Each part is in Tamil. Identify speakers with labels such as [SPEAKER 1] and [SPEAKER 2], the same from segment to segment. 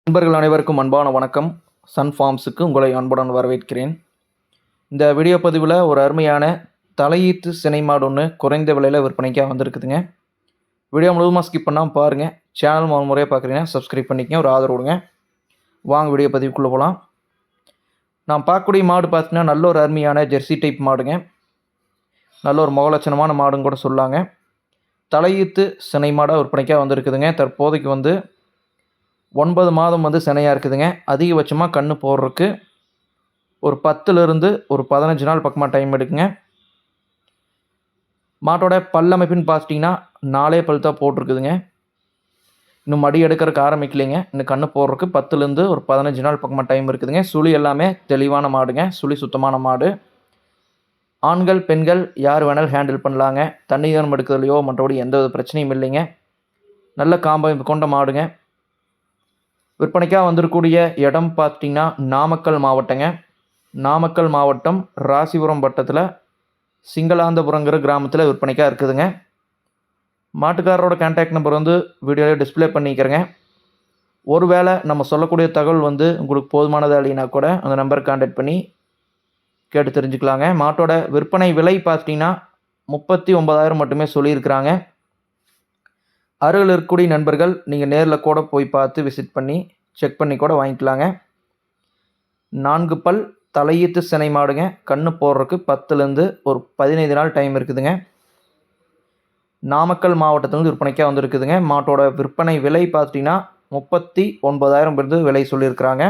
[SPEAKER 1] நண்பர்கள் அனைவருக்கும் அன்பான வணக்கம். சன் ஃபார்ம்ஸுக்கு உங்களை அன்புடன் வரவேற்கிறேன். இந்த வீடியோ பதிவில் ஒரு அருமையான தலையீத்து சினை மாடு ஒன்று குறைந்த விலையில் விற்பனைக்காக வந்திருக்குதுங்க. வீடியோ முழுவதுமாக ஸ்கிப் பண்ணாமல் பாருங்கள். சேனல் முதல் முறையாக பார்க்குறீங்கன்னா சப்ஸ்கிரைப் பண்ணிக்கங்க, ஒரு ஆதரவு கொடுங்க. வாங்க வீடியோ பதிவுக்குள்ளே போகலாம். நான் பார்க்கக்கூடிய மாடு பார்த்தீங்கன்னா நல்ல ஒரு அருமையான ஜெர்சி டைப் மாடுங்க. நல்ல ஒரு முகலட்சணமான மாடுன்னு கூட சொல்லாங்க. தலையீத்து சினை மாடாக விற்பனைக்காக வந்திருக்குதுங்க. தற்போதைக்கு 9 மாதம் சினையாக இருக்குதுங்க. அதிகபட்சமாக கன்று போடுறதுக்கு ஒரு 10லிருந்து ஒரு 15 நாள் பக்கமாக டைம் எடுக்குங்க. மாட்டோட பல்லமைப்புன்னு பார்த்துட்டிங்கன்னா 4 பல் தான் போட்டிருக்குதுங்க. இன்னும் மடி எடுக்கிறதுக்கு ஆரம்பிக்கலைங்க. இன்னும் கன்று போடுறதுக்கு 10லேருந்து ஒரு 15 நாள் பக்கமாக டைம் இருக்குதுங்க. சுழி எல்லாமே தெளிவான மாடுங்க. சுழி சுத்தமான மாடு. ஆண்கள் பெண்கள் யார் வேணாலும் ஹேண்டில் பண்ணலாங்க. தண்ணீர் எடுக்கிறதுலையோ மற்றபடி எந்த வித பிரச்சனையும் இல்லைங்க. நல்ல காம்பமைப்பு கொண்ட மாடுங்க. விற்பனைக்காக வந்திருக்கக்கூடிய இடம் பார்த்திங்கன்னா நாமக்கல் மாவட்டங்க. நாமக்கல் மாவட்டம் ராசிபுரம் வட்டத்தில் சிங்களாந்தபுரங்கிற கிராமத்தில் விற்பனைக்காக இருக்குதுங்க. மாட்டுக்காரரோட கான்டாக்ட் நம்பர் வீடியோவில் டிஸ்பிளே பண்ணிக்கிறேங்க. ஒருவேளை நம்ம சொல்லக்கூடிய தகவல் உங்களுக்கு போதுமானதாக இல்லைனா கூட அந்த நம்பருக்கு கான்டாக்ட் பண்ணி கேட்டு தெரிஞ்சுக்கலாங்க. மாட்டோட விற்பனை விலை பார்த்திங்கன்னா 39,000 மட்டுமே சொல்லியிருக்கிறாங்க. அருகில் இருக்கக்கூடிய நண்பர்கள் நீங்கள் நேரில் கூட போய் பார்த்து விசிட் பண்ணி செக் பண்ணி கூட வாங்கிக்கலாங்க. 4 பல் தலையீத்து சினை மாடுங்க. கன்று போடுறதுக்கு 10லேருந்து ஒரு 15 நாள் டைம் இருக்குதுங்க. நாமக்கல் மாவட்டத்திலிருந்து விற்பனைக்காக வந்திருக்குதுங்க. மாட்டோட விற்பனை விலை பார்த்திங்கன்னா 39,000 விலை சொல்லியிருக்கிறாங்க.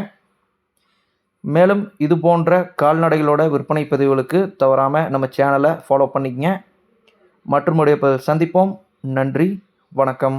[SPEAKER 1] மேலும் இது போன்ற கால்நடைகளோட விற்பனை பதிவுகளுக்கு தவறாமல் நம்ம சேனலை ஃபாலோ பண்ணிக்கங்க. மற்றும் சந்திப்போம். நன்றி, வணக்கம்.